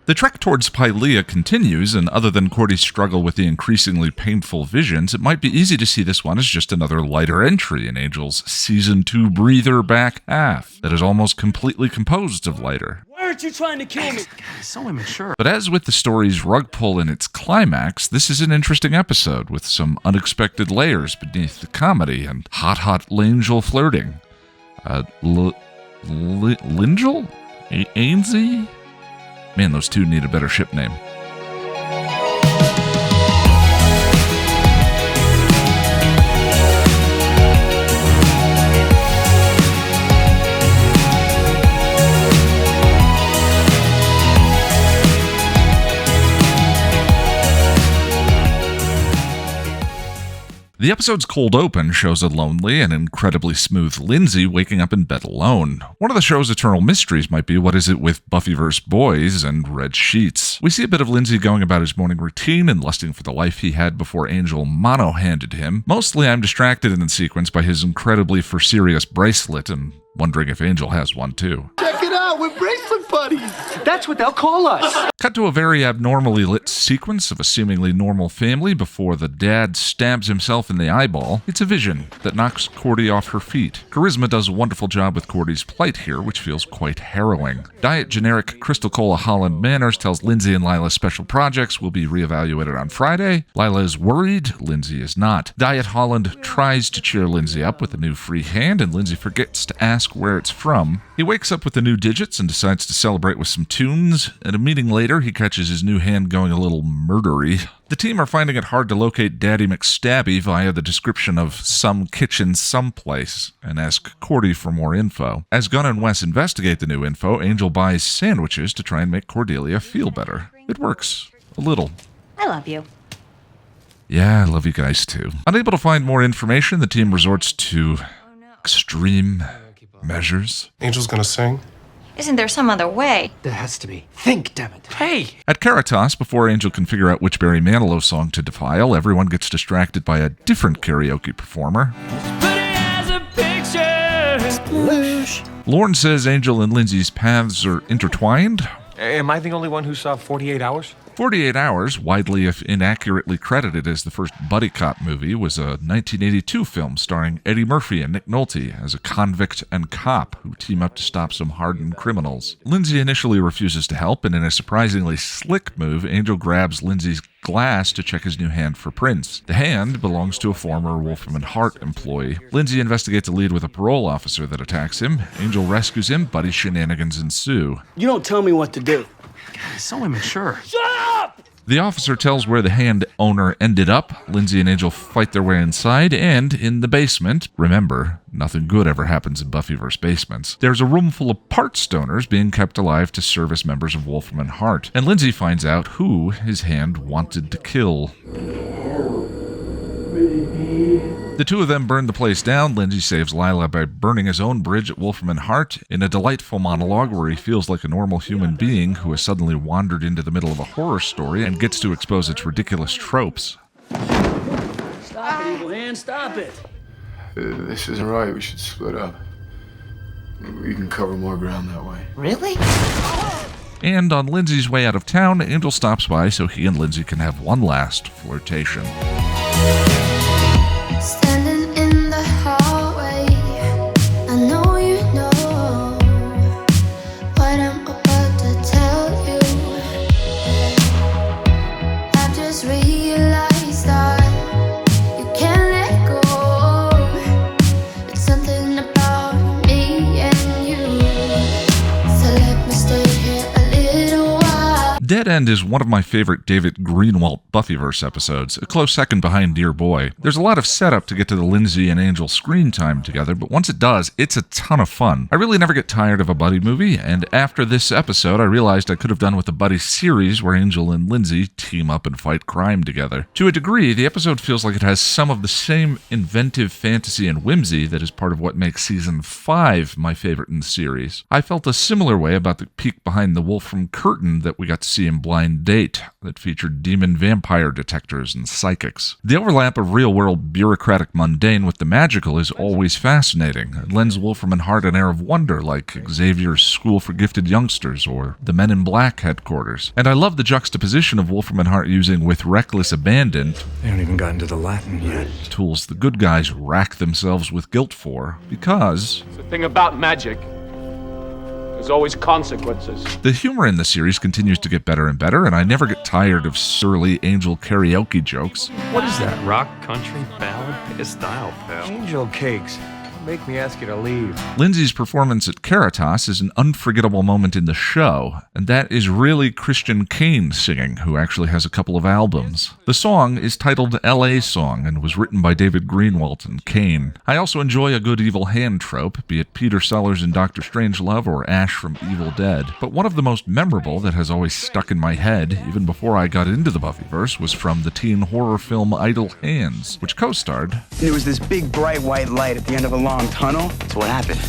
The trek towards Pylea continues, and other than Cordy's struggle with the increasingly painful visions, it might be easy to see this one as just another lighter entry in Angel's Season 2 breather back half that is almost completely composed of lighter. Why aren't you trying to kill me? It's so immature. But as with the story's rug pull in its climax, this is an interesting episode with some unexpected layers beneath the comedy and hot Langel flirting. Lingel? Ainsley? Man, those two need a better ship name. The episode's cold open shows a lonely and incredibly smooth Lindsey waking up in bed alone. One of the show's eternal mysteries might be what is it with Buffyverse boys and red sheets. We see a bit of Lindsey going about his morning routine and lusting for the life he had before Angel mono-handed him. Mostly I'm distracted in the sequence by his incredibly for serious bracelet and wondering if Angel has one too. Check it out, we're bracelet buddies. That's what they'll call us. Cut to a very abnormally lit sequence of a seemingly normal family before the dad stabs himself in the eyeball. It's a vision that knocks Cordy off her feet. Charisma does a wonderful job with Cordy's plight here, which feels quite harrowing. Diet generic Crystal Cola Holland manners tells Lindsey and Lila's special projects will be reevaluated on Friday. Lila is worried, Lindsey is not. Diet Holland tries to cheer Lindsey up with a new free hand, and Lindsey forgets to ask where it's from. He wakes up with the new digits and decides to celebrate with some tunes. At a meeting later, he catches his new hand going a little murdery. The team are finding it hard to locate Daddy McStabby via the description of some kitchen someplace and ask Cordy for more info. As Gunn and Wes investigate the new info, Angel buys sandwiches to try and make Cordelia feel better. It works. A little. I love you. Yeah, I love you guys too. Unable to find more information, the team resorts to extreme measures. Angel's gonna sing. Isn't there some other way? There has to be. Think, dammit. Hey! At Caritas, before Angel can figure out which Barry Manilow song to defile, everyone gets distracted by a different karaoke performer. Lorne says Angel and Lindsey's paths are intertwined. Am I the only one who saw 48 Hours? 48 Hours, widely if inaccurately credited as the first buddy cop movie, was a 1982 film starring Eddie Murphy and Nick Nolte as a convict and cop who team up to stop some hardened criminals. Lindsey initially refuses to help, and in a surprisingly slick move, Angel grabs Lindsey's glass to check his new hand for prints. The hand belongs to a former Wolfram and Hart employee. Lindsey investigates a lead with a parole officer that attacks him. Angel rescues him, buddy shenanigans ensue. You don't tell me what to do. It's so immature. Shut up! The officer tells where the hand owner ended up. Lindsey and Angel fight their way inside, and in the basement, remember, nothing good ever happens in Buffyverse basements, there's a room full of part stoners being kept alive to serve as members of Wolfram and Hart, and Lindsey finds out who his hand wanted to kill. The two of them burn the place down. Lindsey saves Lila by burning his own bridge at Wolfram and Hart in a delightful monologue where he feels like a normal human being who has suddenly wandered into the middle of a horror story and gets to expose its ridiculous tropes. Stop it, evil hand, stop it. This isn't right. We should split up. We can cover more ground that way. Really? And on Lindsey's way out of town, Angel stops by so he and Lindsey can have one last flirtation. Standing in the hallway, I know you know what I'm about to tell you. I've just realized that you can't let go. It's something about me and you, so let me stay here a little while. Dead End is one of my favorite David Greenwalt Buffyverse episodes, a close second behind Dear Boy. There's a lot of setup to get to the Lindsey and Angel screen time together, but once it does, it's a ton of fun. I really never get tired of a buddy movie, and after this episode, I realized I could have done with a buddy series where Angel and Lindsey team up and fight crime together. To a degree, the episode feels like it has some of the same inventive fantasy and whimsy that is part of what makes Season 5 my favorite in the series. I felt a similar way about the peek behind the Wolfram curtain that we got to see see in Blind Date that featured demon-vampire detectors and psychics. The overlap of real-world bureaucratic mundane with the magical is always fascinating. It lends Wolfram and Hart an air of wonder, like Xavier's School for Gifted Youngsters or the Men in Black headquarters. And I love the juxtaposition of Wolfram and Hart using with reckless abandon They haven't even gotten to the Latin yet. tools the good guys rack themselves with guilt for, because The thing about magic, there's always consequences. the humor in the series continues to get better and better, and I never get tired of surly angel karaoke jokes. What is that? Rock, country, ballad? Pick a style, pal. Angel cakes. Make me ask you to leave. Lindsey's performance at Caritas is an unforgettable moment in the show, and that is really Christian Kane singing, who actually has a couple of albums. The song is titled L.A. Song and was written by David Greenwalt and Kane. I also enjoy a good evil hand trope, be it Peter Sellers in Dr. Strangelove or Ash from Evil Dead. But one of the most memorable that has always stuck in my head, even before I got into the Buffyverse, was from the teen horror film Idle Hands, which co-starred There was this big bright white light at the end of a long tunnel. So what happened?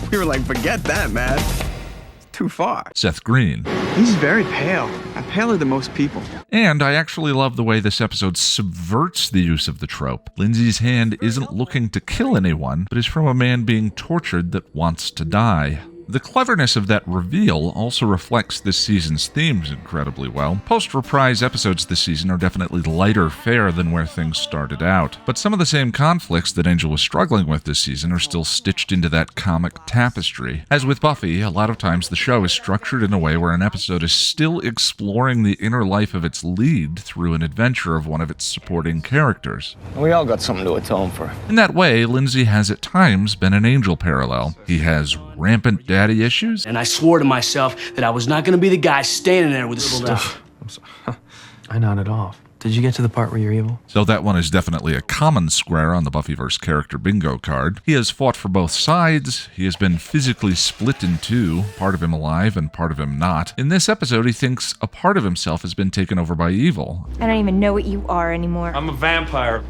We were like, forget that, man. It's too far. Seth Green. He's very pale. I'm paler than most people. And I actually love the way this episode subverts the use of the trope. Lindsey's hand isn't looking to kill anyone, but is from a man being tortured that wants to die. The cleverness of that reveal also reflects this season's themes incredibly well. Post-reprise episodes this season are definitely lighter fare than where things started out, but some of the same conflicts that Angel was struggling with this season are still stitched into that comic tapestry. As with Buffy, a lot of times the show is structured in a way where an episode is still exploring the inner life of its lead through an adventure of one of its supporting characters. We all got something to atone for. In that way, Lindsey has at times been an Angel parallel. He has rampant daddy issues, And I swore to myself that I was not going to be the guy standing there with a stuff. I nodded off. Did you get to the part where you're evil? so that one is definitely a common square on the Buffyverse character bingo card. He has fought for both sides, he has been physically split in two, part of him alive and part of him not. In this episode, he thinks a part of himself has been taken over by evil, I don't even know what you are anymore. I'm a vampire.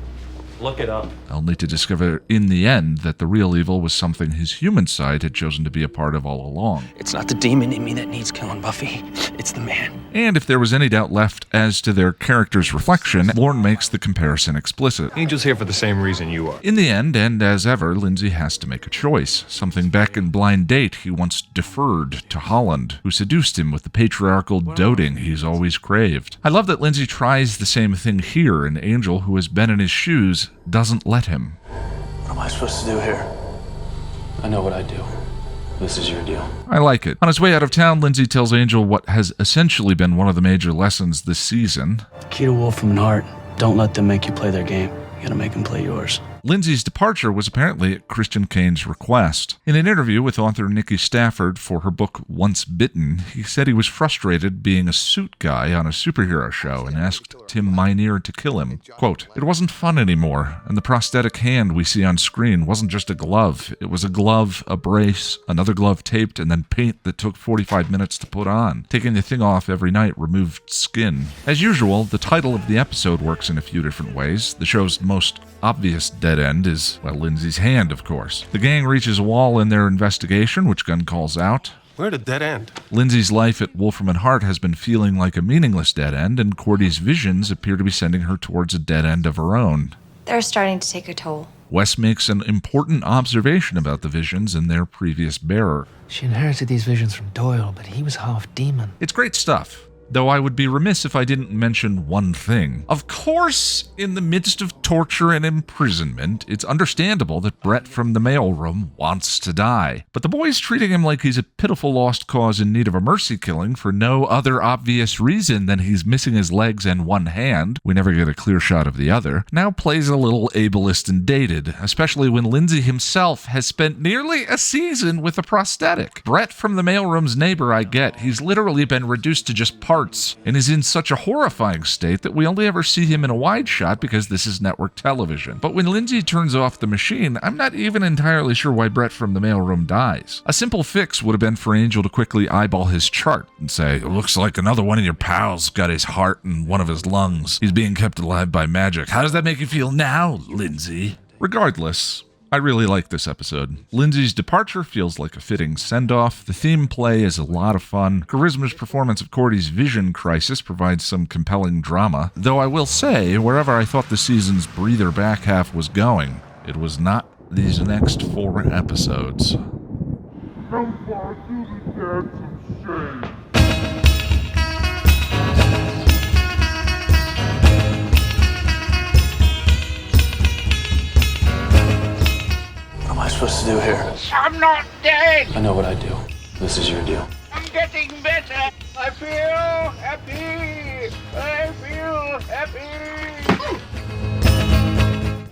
Look it up. only to discover in the end that the real evil was something his human side had chosen to be a part of all along. It's not the demon in me that needs killing, Buffy. It's the man. And if there was any doubt left as to their character's reflection, Lorne makes the comparison explicit. Angel's here for the same reason you are. In the end, and as ever, Lindsey has to make a choice. Something back in Blind Date he once deferred to Holland, who seduced him with the patriarchal doting he's always craved. I love that Lindsey tries the same thing here, and Angel, who has been in his shoes, doesn't let him. What am I supposed to do here? I know what I do. This is your deal. I like it. On his way out of town, Lindsey tells Angel what has essentially been one of the major lessons this season. Key to Wolfram and Hart, don't let them make you play their game. You gotta make them play yours. Lindsey's departure was apparently at Christian Kane's request. In an interview with author Nikki Stafford for her book Once Bitten, he said he was frustrated being a suit guy on a superhero show and asked Tim Minear to kill him. Quote, "It wasn't fun anymore, and the prosthetic hand we see on screen wasn't just a glove. It was a glove, a brace, another glove taped, and then paint that took 45 minutes to put on. Taking the thing off every night removed skin." As usual, the title of the episode works in a few different ways. The show's most obvious dead end is, well, Lindsey's hand, of course. The gang reaches a wall in their investigation, which Gunn calls out. We're at a dead end. Lindsey's life at Wolfram and Hart has been feeling like a meaningless dead end, and Cordy's visions appear to be sending her towards a dead end of her own. They're starting to take a toll. Wes makes an important observation about the visions and their previous bearer. She inherited these visions from Doyle, but he was half demon. It's great stuff. Though I would be remiss if I didn't mention one thing. Of course, in the midst of torture and imprisonment, it's understandable that Brett from the mailroom wants to die. But the boy's treating him like he's a pitiful lost cause in need of a mercy killing for no other obvious reason than he's missing his legs and one hand, we never get a clear shot of the other, now plays a little ableist and dated, especially when Lindsey himself has spent nearly a season with a prosthetic. Brett from the mailroom's neighbor, I get. He's literally been reduced to just parts and is in such a horrifying state that we only ever see him in a wide shot because this is network television. But when Lindsey turns off the machine, I'm not even entirely sure why Brett from the mailroom dies. A simple fix would have been for Angel to quickly eyeball his chart and say, "It looks like another one of your pals got his heart in one of his lungs. He's being kept alive by magic. How does that make you feel now, Lindsey?" Regardless, I really like this episode. Lindsey's departure feels like a fitting send-off. The theme play is a lot of fun. Charisma's performance of Cordy's vision crisis provides some compelling drama. Though I will say, wherever I thought the season's breather back half was going, it was not these next 4 episodes. Numfar, do the dance of shame. What am I supposed to do here? I'm not dead! I know what I do. This is your deal. I'm getting better. I feel